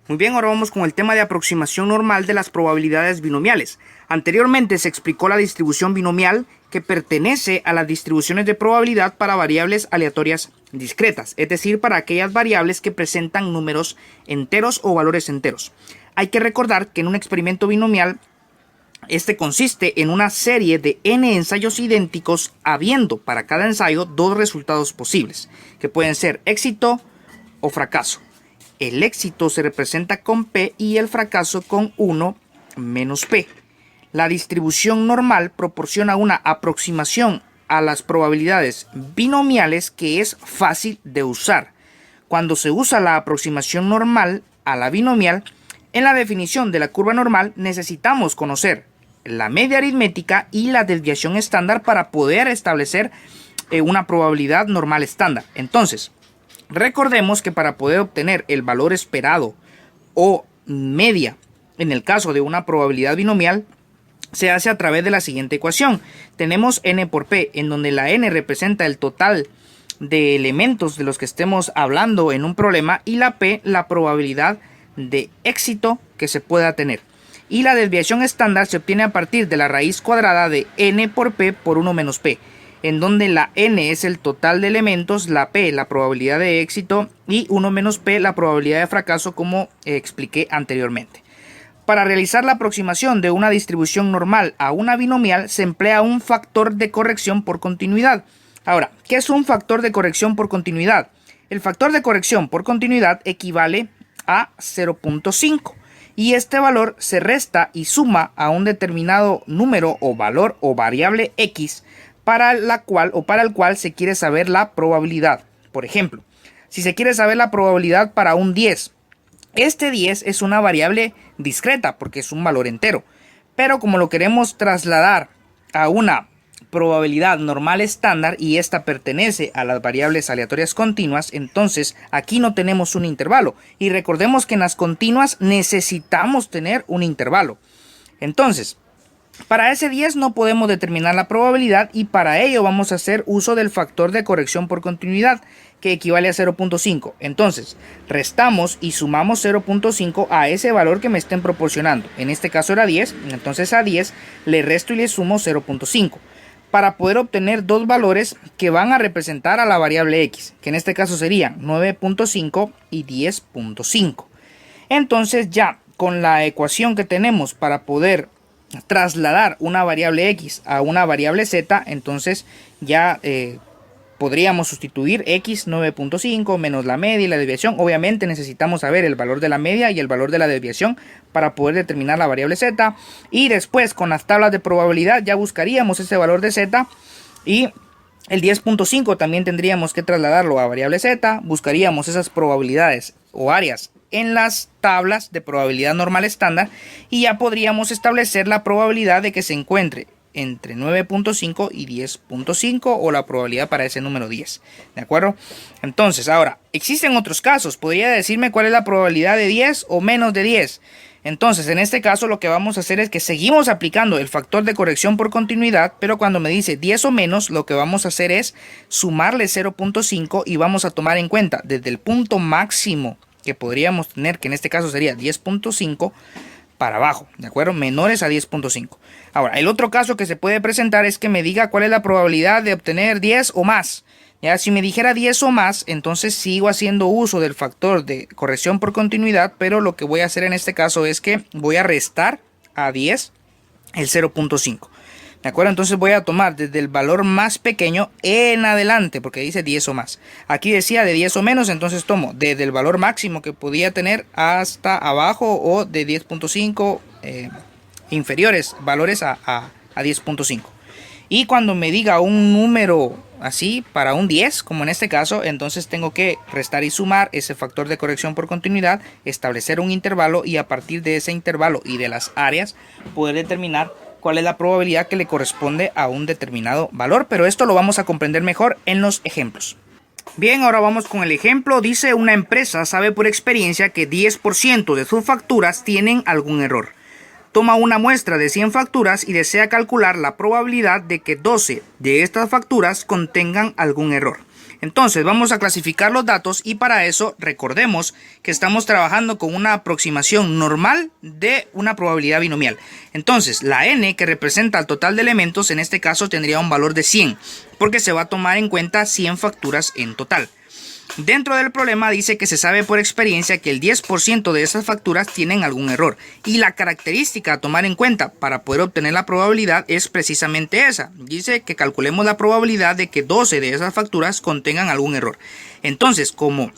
Muy bien, ahora vamos con el tema de aproximación normal de las probabilidades binomiales. Anteriormente se explicó la distribución binomial, que pertenece a las distribuciones de probabilidad para variables aleatorias discretas, es decir, para aquellas variables que presentan números enteros o valores enteros. Hay que recordar que en un experimento binomial este consiste en una serie de n ensayos idénticos, habiendo para cada ensayo dos resultados posibles, que pueden ser éxito o fracaso. El éxito se representa con P y el fracaso con 1 menos P. La distribución normal proporciona una aproximación a las probabilidades binomiales que es fácil de usar. Cuando se usa la aproximación normal a la binomial, en la definición de la curva normal necesitamos conocer la media aritmética y la desviación estándar para poder establecer una probabilidad normal estándar. Entonces, recordemos que para poder obtener el valor esperado o media en el caso de una probabilidad binomial se hace a través de la siguiente ecuación. Tenemos n por p, en donde la n representa el total de elementos de los que estemos hablando en un problema y la p la probabilidad de éxito que se pueda tener. Y la desviación estándar se obtiene a partir de la raíz cuadrada de n por p por 1 menos p, en donde la n es el total de elementos, la p la probabilidad de éxito y 1 menos p la probabilidad de fracaso, como expliqué anteriormente. Para realizar la aproximación de una distribución normal a una binomial se emplea un factor de corrección por continuidad. Ahora, ¿qué es un factor de corrección por continuidad? El factor de corrección por continuidad equivale a 0.5 y este valor se resta y suma a un determinado número o valor o variable x para el cual se quiere saber la probabilidad. Por ejemplo, si se quiere saber la probabilidad para un 10, este 10 es una variable discreta porque es un valor entero, pero como lo queremos trasladar a una probabilidad normal estándar y esta pertenece a las variables aleatorias continuas, entonces aquí no tenemos un intervalo, y recordemos que en las continuas necesitamos tener un intervalo. Entonces, para ese 10 no podemos determinar la probabilidad y para ello vamos a hacer uso del factor de corrección por continuidad, que equivale a 0.5. Entonces, restamos y sumamos 0.5 a ese valor que me estén proporcionando. En este caso era 10, entonces a 10 le resto y le sumo 0.5. Para poder obtener dos valores que van a representar a la variable x, que en este caso serían 9.5 y 10.5. Entonces ya con la ecuación que tenemos para poder trasladar una variable x a una variable z, entonces ya podríamos sustituir x 9.5 menos la media y la desviación. Obviamente necesitamos saber el valor de la media y el valor de la desviación para poder determinar la variable z, y después con las tablas de probabilidad ya buscaríamos ese valor de z, y el 10.5 también tendríamos que trasladarlo a variable z, buscaríamos esas probabilidades o áreas en las tablas de probabilidad normal estándar y ya podríamos establecer la probabilidad de que se encuentre entre 9.5 y 10.5 o la probabilidad para ese número 10, ¿de acuerdo? Entonces, ahora, existen otros casos. ¿Podría decirme cuál es la probabilidad de 10 o menos de 10? Entonces, en este caso lo que vamos a hacer es que seguimos aplicando el factor de corrección por continuidad, pero cuando me dice 10 o menos, lo que vamos a hacer es sumarle 0.5 y vamos a tomar en cuenta desde el punto máximo que podríamos tener, que en este caso sería 10.5, para abajo, ¿de acuerdo? Menores a 10.5. Ahora, el otro caso que se puede presentar es que me diga cuál es la probabilidad de obtener 10 o más. Ya, si me dijera 10 o más, entonces sigo haciendo uso del factor de corrección por continuidad, pero lo que voy a hacer en este caso es que voy a restar a 10 el 0.5. ¿De acuerdo? Entonces voy a tomar desde el valor más pequeño en adelante, porque dice 10 o más. Aquí decía de 10 o menos, entonces tomo desde el valor máximo que podía tener hasta abajo, o de 10.5 inferiores valores a 10.5. Y cuando me diga un número así para un 10, como en este caso, entonces tengo que restar y sumar ese factor de corrección por continuidad, establecer un intervalo y a partir de ese intervalo y de las áreas poder determinar cuál es la probabilidad que le corresponde a un determinado valor, pero esto lo vamos a comprender mejor en los ejemplos. Bien, ahora vamos con el ejemplo. Dice: una empresa sabe por experiencia que 10% de sus facturas tienen algún error. toma una muestra de 100 facturas y desea calcular la probabilidad de que 12 de estas facturas contengan algún error. Entonces vamos a clasificar los datos y para eso recordemos que estamos trabajando con una aproximación normal de una probabilidad binomial. Entonces la n, que representa el total de elementos, en este caso tendría un valor de 100 porque se va a tomar en cuenta 100 facturas en total. Dentro del problema dice que se sabe por experiencia que el 10% de esas facturas tienen algún error y la característica a tomar en cuenta para poder obtener la probabilidad es precisamente esa. Dice que calculemos la probabilidad de que 12 de esas facturas contengan algún error. Entonces, como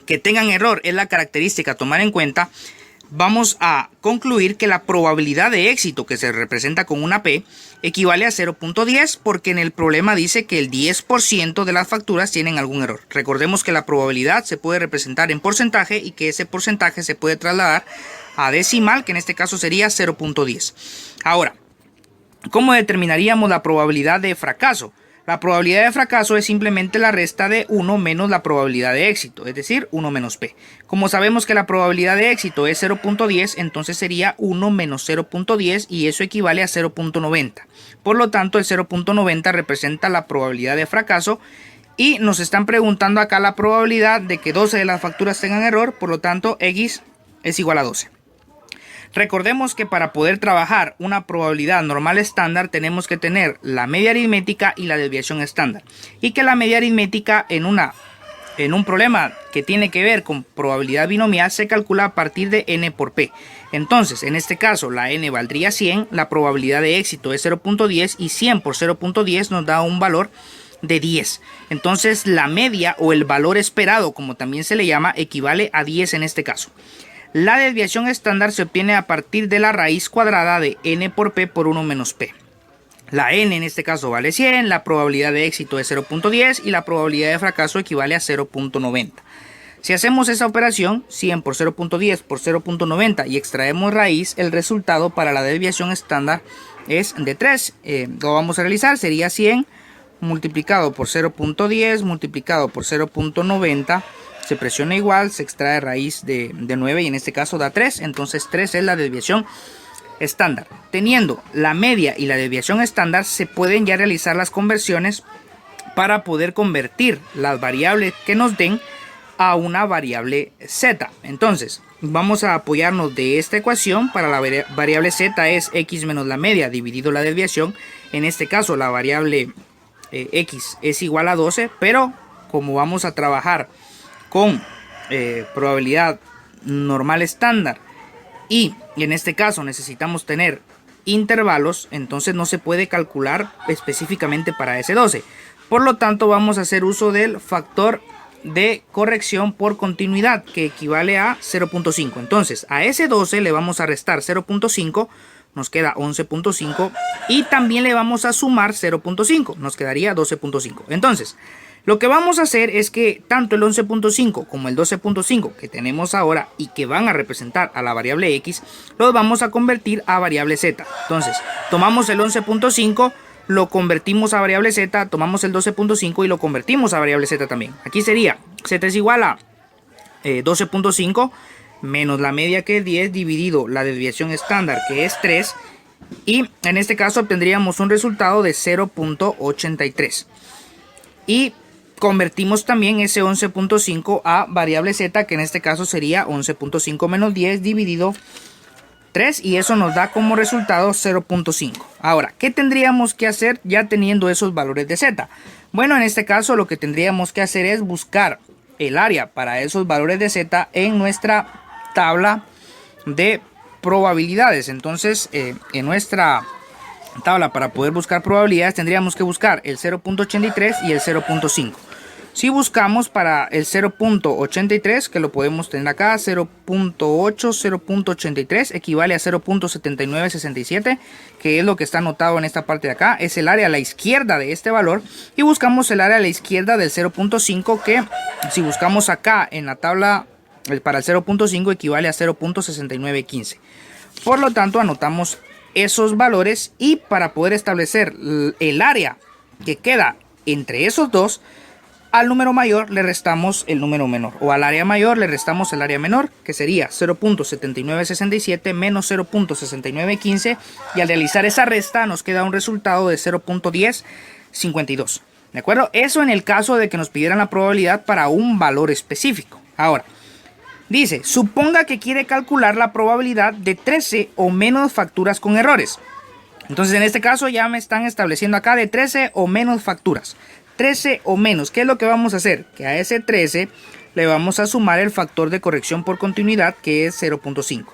que tengan error es la característica a tomar en cuenta, vamos a concluir que la probabilidad de éxito, que se representa con una P, equivale a 0.10 porque en el problema dice que el 10% de las facturas tienen algún error. Recordemos que la probabilidad se puede representar en porcentaje y que ese porcentaje se puede trasladar a decimal, que en este caso sería 0.10. Ahora, ¿cómo determinaríamos la probabilidad de fracaso? La probabilidad de fracaso es simplemente la resta de 1 menos la probabilidad de éxito, es decir, 1 menos P. Como sabemos que la probabilidad de éxito es 0.10, entonces sería 1 menos 0.10 y eso equivale a 0.90. Por lo tanto, el 0.90 representa la probabilidad de fracaso y nos están preguntando acá la probabilidad de que 12 de las facturas tengan error, por lo tanto, X es igual a 12. Recordemos que para poder trabajar una probabilidad normal estándar tenemos que tener la media aritmética y la desviación estándar. Y que la media aritmética en un problema que tiene que ver con probabilidad binomial se calcula a partir de n por p. Entonces, en este caso la n valdría 100, la probabilidad de éxito es 0.10 y 100 por 0.10 nos da un valor de 10. Entonces la media o el valor esperado, como también se le llama, equivale a 10 en este caso. La desviación estándar se obtiene a partir de la raíz cuadrada de n por p por 1 menos p. La n en este caso vale 100, la probabilidad de éxito es 0.10 y la probabilidad de fracaso equivale a 0.90. Si hacemos esa operación, 100 por 0.10 por 0.90 y extraemos raíz, el resultado para la desviación estándar es de 3. Lo vamos a realizar, sería 100 multiplicado por 0.10 multiplicado por 0.90. Se presiona igual, se extrae raíz de 9 y en este caso da 3. Entonces 3 es la desviación estándar. Teniendo la media y la desviación estándar se pueden ya realizar las conversiones para poder convertir las variables que nos den a una variable z. Entonces vamos a apoyarnos de esta ecuación. Para la variable z es x menos la media dividido la desviación. En este caso la variable x es igual a 12, pero como vamos a trabajar con probabilidad normal estándar y en este caso necesitamos tener intervalos, entonces no se puede calcular específicamente para ese 12. Por lo tanto vamos a hacer uso del factor de corrección por continuidad, que equivale a 0.5. Entonces a ese 12 le vamos a restar 0.5, nos queda 11.5 y también le vamos a sumar 0.5, nos quedaría 12.5. Entonces lo que vamos a hacer es que tanto el 11.5 como el 12.5 que tenemos ahora y que van a representar a la variable x, los vamos a convertir a variable z. Entonces, tomamos el 11.5, lo convertimos a variable z, tomamos el 12.5 y lo convertimos a variable z también. Aquí sería z es igual a 12.5 menos la media que es 10 dividido la desviación estándar que es 3 y en este caso obtendríamos un resultado de 0.83. Y convertimos también ese 11.5 a variable z, que en este caso sería 11.5 menos 10 dividido 3 y eso nos da como resultado 0.5. Ahora, ¿qué tendríamos que hacer ya teniendo esos valores de z? Bueno, en este caso lo que tendríamos que hacer es buscar el área para esos valores de z en nuestra tabla de probabilidades. Entonces, en nuestra tabla para poder buscar probabilidades tendríamos que buscar el 0.83 y el 0.5. Si buscamos para el 0.83, que lo podemos tener acá, 0.83 equivale a 0.7967, que es lo que está anotado en esta parte de acá, es el área a la izquierda de este valor, y buscamos el área a la izquierda del 0.5, que si buscamos acá en la tabla para el 0.5 equivale a 0.6915. Por lo tanto, anotamos esos valores y para poder establecer el área que queda entre esos dos, al número mayor le restamos el número menor, o al área mayor le restamos el área menor, que sería 0.7967 menos 0.6915, y al realizar esa resta nos queda un resultado de 0.1052. ¿De acuerdo? Eso en el caso de que nos pidieran la probabilidad para un valor específico. Ahora, dice, suponga que quiere calcular la probabilidad de 13 o menos facturas con errores. Entonces en este caso ya me están estableciendo acá de 13 o menos facturas. 13 o menos, ¿qué es lo que vamos a hacer? Que a ese 13 le vamos a sumar el factor de corrección por continuidad, que es 0.5.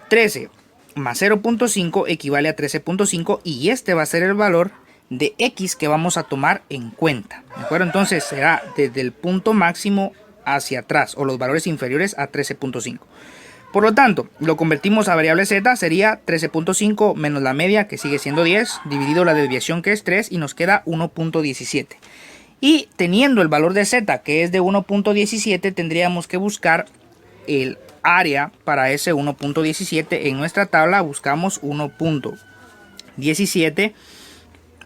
13 más 0.5 equivale a 13.5 y este va a ser el valor de X que vamos a tomar en cuenta. ¿De acuerdo? Entonces será desde el punto máximo hacia atrás, o los valores inferiores a 13.5. Por lo tanto, lo convertimos a variable z, sería 13.5 menos la media, que sigue siendo 10, dividido la desviación, que es 3, y nos queda 1.17. Y teniendo el valor de z, que es de 1.17, tendríamos que buscar el área para ese 1.17. En nuestra tabla buscamos 1.17,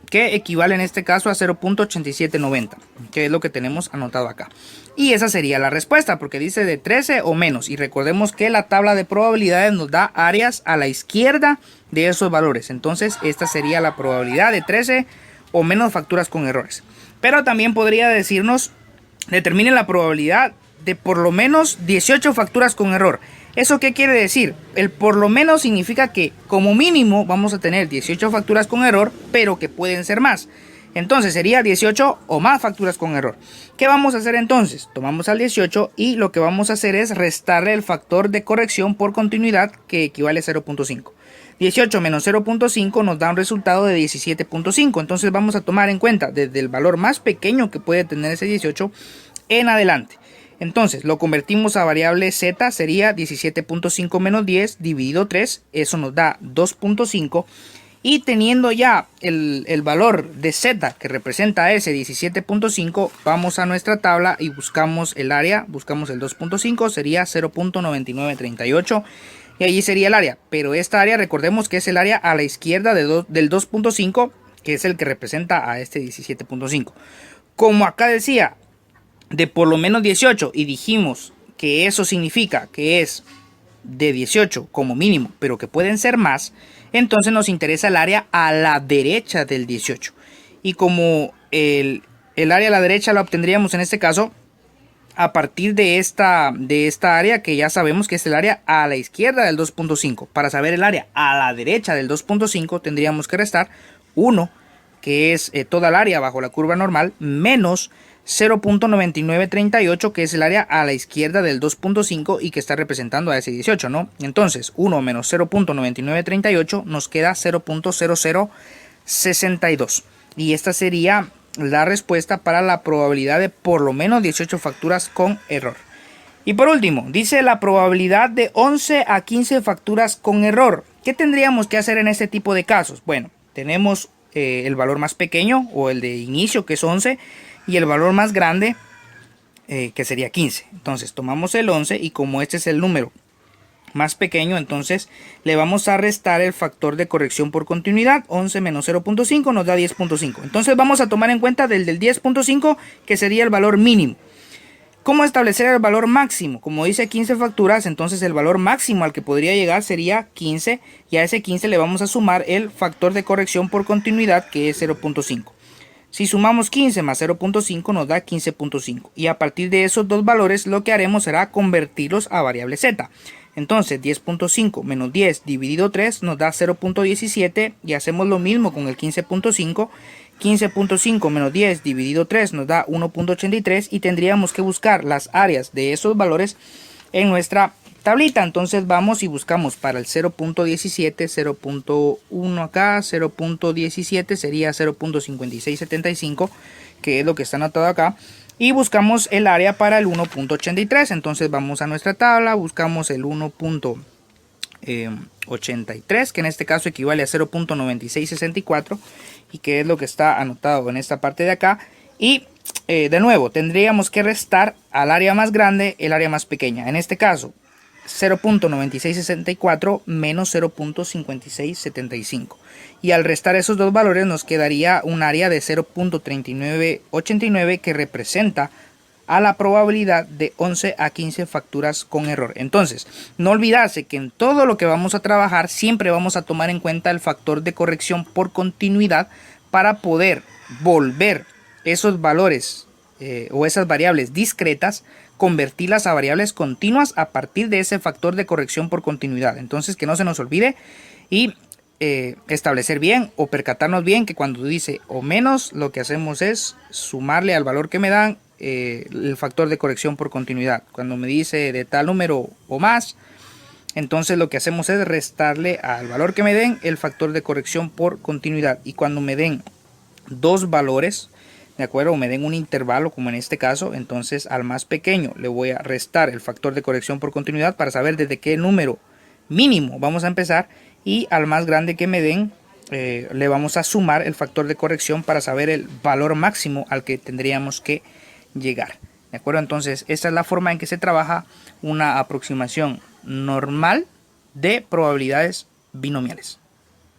que equivale en este caso a 0.8790, que es lo que tenemos anotado acá. Y esa sería la respuesta, porque dice de 13 o menos. Y recordemos que la tabla de probabilidades nos da áreas a la izquierda de esos valores. Entonces esta sería la probabilidad de 13 o menos facturas con errores. Pero también podría decirnos, determine la probabilidad de por lo menos 18 facturas con error. ¿Eso qué quiere decir? El por lo menos significa que como mínimo vamos a tener 18 facturas con error, pero que pueden ser más. Entonces sería 18 o más facturas con error. ¿Qué vamos a hacer entonces? Tomamos al 18 y lo que vamos a hacer es restarle el factor de corrección por continuidad, que equivale a 0.5. 18 menos 0.5 nos da un resultado de 17.5. Entonces vamos a tomar en cuenta desde el valor más pequeño que puede tener ese 18 en adelante. Entonces lo convertimos a variable z, sería 17.5 menos 10 dividido 3, eso nos da 2.5. Y teniendo ya el valor de z que representa ese 17.5, vamos a nuestra tabla y buscamos el área, buscamos el 2.5, sería 0.9938 y allí sería el área. Pero esta área, recordemos que es el área a la izquierda del 2.5, que es el que representa a este 17.5. Como acá decía, de por lo menos 18, y dijimos que eso significa que es de 18 como mínimo, pero que pueden ser más, entonces nos interesa el área a la derecha del 18. Y como el área a la derecha la obtendríamos en este caso a partir de esta área, que ya sabemos que es el área a la izquierda del 2.5. Para saber el área a la derecha del 2.5 tendríamos que restar 1, que es toda el área bajo la curva normal, menos 0.9938, que es el área a la izquierda del 2.5 y que está representando a ese 18, ¿no? Entonces 1 menos 0.9938 nos queda 0.0062 y esta sería la respuesta para la probabilidad de por lo menos 18 facturas con error. Y por último, dice la probabilidad de 11 a 15 facturas con error. ¿Qué tendríamos que hacer en este tipo de casos? Bueno, tenemos el valor más pequeño, o el de inicio, que es 11, y el valor más grande, que sería 15. Entonces tomamos el 11 y como este es el número más pequeño, entonces le vamos a restar el factor de corrección por continuidad. 11 menos 0.5 nos da 10.5. Entonces vamos a tomar en cuenta del 10.5, que sería el valor mínimo. ¿Cómo establecer el valor máximo? Como dice 15 facturas, entonces el valor máximo al que podría llegar sería 15, y a ese 15 le vamos a sumar el factor de corrección por continuidad, que es 0.5. Si sumamos 15 más 0.5 nos da 15.5, y a partir de esos dos valores lo que haremos será convertirlos a variable z. Entonces 10.5 menos 10 dividido 3 nos da 0.17, y hacemos lo mismo con el 15.5. 15.5 menos 10 dividido 3 nos da 1.83, y tendríamos que buscar las áreas de esos valores en nuestra tablita. Entonces vamos y buscamos para el 0.17, 0.1 acá, 0.17 sería 0.5675, que es lo que está anotado acá, y buscamos el área para el 1.83. Entonces vamos a nuestra tabla, buscamos el 1.83, que en este caso equivale a 0.9664, y que es lo que está anotado en esta parte de acá. Y de nuevo tendríamos que restar al área más grande el área más pequeña. En este caso 0.9664 menos 0.5675. Y al restar esos dos valores nos quedaría un área de 0.3989 que representa a la probabilidad de 11 a 15 facturas con error. Entonces, no olvidarse que en todo lo que vamos a trabajar siempre vamos a tomar en cuenta el factor de corrección por continuidad para poder volver esos valores o esas variables discretas, convertirlas a variables continuas a partir de ese factor de corrección por continuidad. Entonces, que no se nos olvide y establecer bien o percatarnos bien que cuando dice o menos, lo que hacemos es sumarle al valor que me dan el factor de corrección por continuidad. Cuando me dice de tal número o más, entonces lo que hacemos es restarle al valor que me den el factor de corrección por continuidad. Y cuando me den dos valores, de acuerdo, o me den un intervalo como en este caso, entonces al más pequeño le voy a restar el factor de corrección por continuidad para saber desde qué número mínimo vamos a empezar, y al más grande que me den le vamos a sumar el factor de corrección para saber el valor máximo al que tendríamos que llegar. ¿De acuerdo? Entonces, esta es la forma en que se trabaja una aproximación normal de probabilidades binomiales.